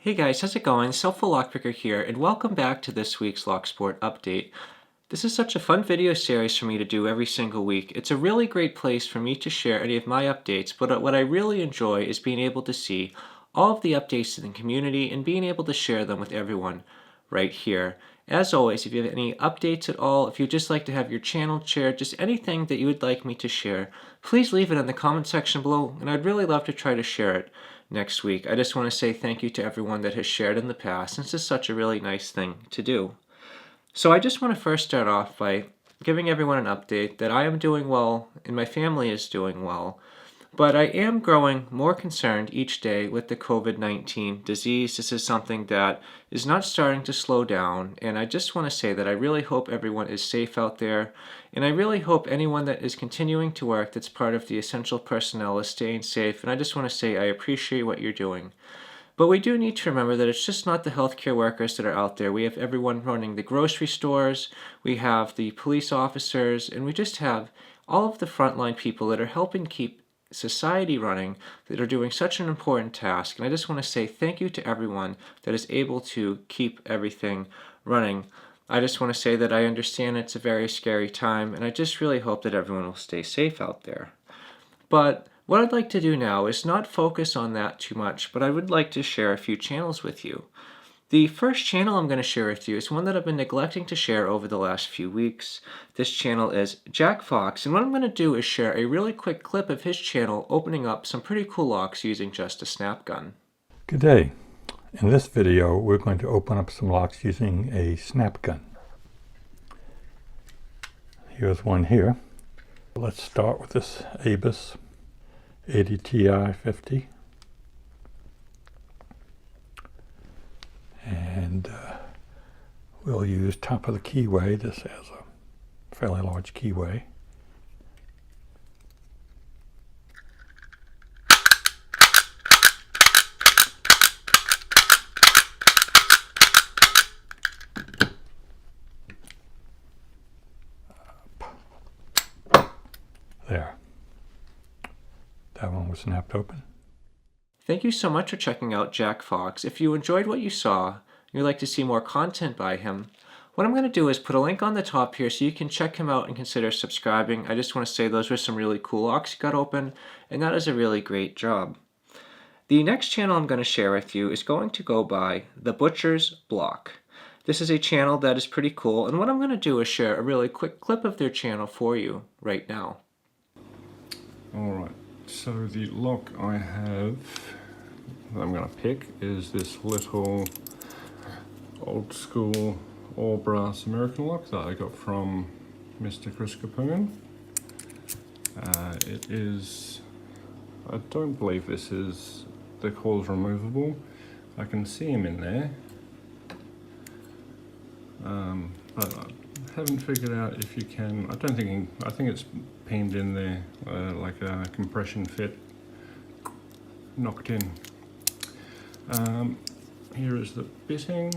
Hey guys, how's it going? It's HelpfulLockPicker here, and welcome back to this week's Locksport update. This is such a fun video series for me to do every single week. It's a really great place for me to share any of my updates, but what I really enjoy is being able to see all of the updates in the community and being able to share them with everyone right here. As always, if you have any updates at all, if you'd just like to have your channel shared, just anything that you would like me to share, please leave it in the comment section below, and I'd really love to try to share it next week. I just want to say thank you to everyone that has shared in the past, since it's such a really nice thing to do. So I just want to first start off by giving everyone an update that I am doing well and my family is doing well, but I am growing more concerned each day with the COVID-19 disease. This is something that is not starting to slow down, and I just want to say that I really hope everyone is safe out there, and I really hope anyone that is continuing to work that's part of the essential personnel is staying safe, and I just want to say I appreciate what you're doing. But we do need to remember that it's just not the healthcare workers that are out there. We have everyone running the grocery stores, we have the police officers, and we just have all of the frontline people that are helping keep society running, that are doing such an important task. And I just want to say thank you to everyone that is able to keep everything running. I just want to say that I understand it's a very scary time, and I just really hope that everyone will stay safe out there. But what I'd like to do now is not focus on that too much, but I would like to share a few channels with you. The first channel I'm going to share with you is one that I've been neglecting to share over the last few weeks. This channel is Jack Fox, and what I'm going to do is share a really quick clip of his channel opening up some pretty cool locks using just a snap gun. Good day. In this video, we're going to open up some locks using a snap gun. Here's one here. Let's start with this Abus 80 Ti 50. And we'll use top of the keyway. This has a fairly large keyway. There. That one was snapped open. Thank you so much for checking out Jack Fox. If you enjoyed what you saw, and you'd like to see more content by him, what I'm going to do is put a link on the top here so you can check him out and consider subscribing. I just want to say those were some really cool locks he got open, and that is a really great job. The next channel I'm going to share with you is going to go by The Butcher's Block. This is a channel that is pretty cool, and what I'm going to do is share a really quick clip of their channel for you right now. Alright, so the lock I have that I'm going to pick is this little old school all brass American lock that I got from Mr. Chris Capone. It is, I don't believe this is, the coil's removable. I can see him in there, but I haven't figured out if you can. I don't think, I think it's pinned in there like a compression fit, knocked in. Here is the bitting.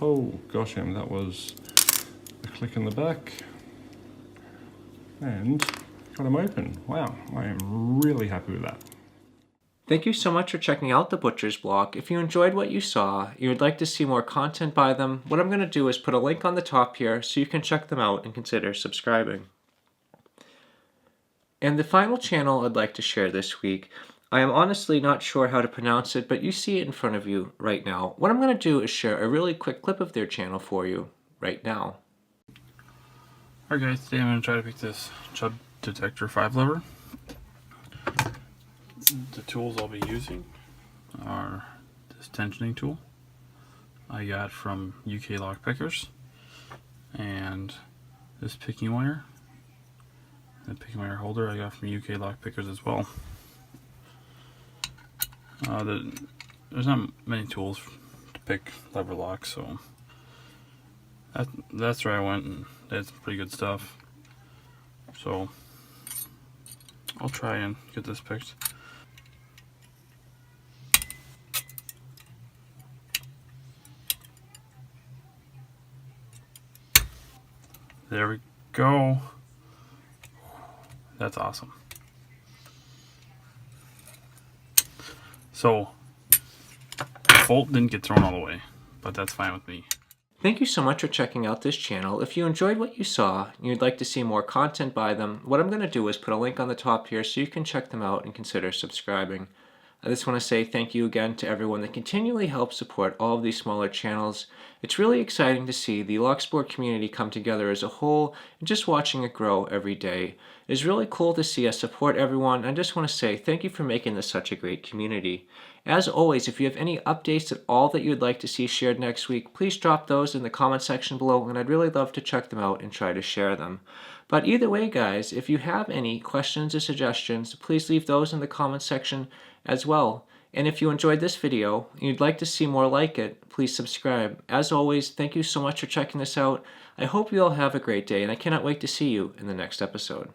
Oh gosh, that was a click in the back. And got them open. Wow, I am really happy with that. Thank you so much for checking out The Butcher's Block. If you enjoyed what you saw, you would like to see more content by them, what I'm going to do is put a link on the top here so you can check them out and consider subscribing. And the final channel I'd like to share this week, I am honestly not sure how to pronounce it, but you see it in front of you right now. What I'm going to do is share a really quick clip of their channel for you right now. Alright guys, today I'm going to try to pick this Chub Detector 5 lever. The tools I'll be using are this tensioning tool I got from UK Lockpickers, and this picking wire, and the picking wire holder I got from UK Lockpickers as well. There's not many tools to pick lever locks, so that's where I went and did some pretty good stuff. So I'll try and get this picked. There we go. That's awesome. So, the bolt didn't get thrown all the way, but that's fine with me. Thank you so much for checking out this channel. If you enjoyed what you saw and you'd like to see more content by them, what I'm going to do is put a link on the top here so you can check them out and consider subscribing. I just want to say thank you again to everyone that continually helps support all of these smaller channels. It's really exciting to see the Locksport community come together as a whole, and just watching it grow every day. It's really cool to see us support everyone, and I just want to say thank you for making this such a great community. As always, if you have any updates at all that you'd like to see shared next week, please drop those in the comment section below, and I'd really love to check them out and try to share them. But either way, guys, if you have any questions or suggestions, please leave those in the comment section as well. And if you enjoyed this video and you'd like to see more like it, please subscribe. As always, thank you so much for checking this out. I hope you all have a great day, and I cannot wait to see you in the next episode.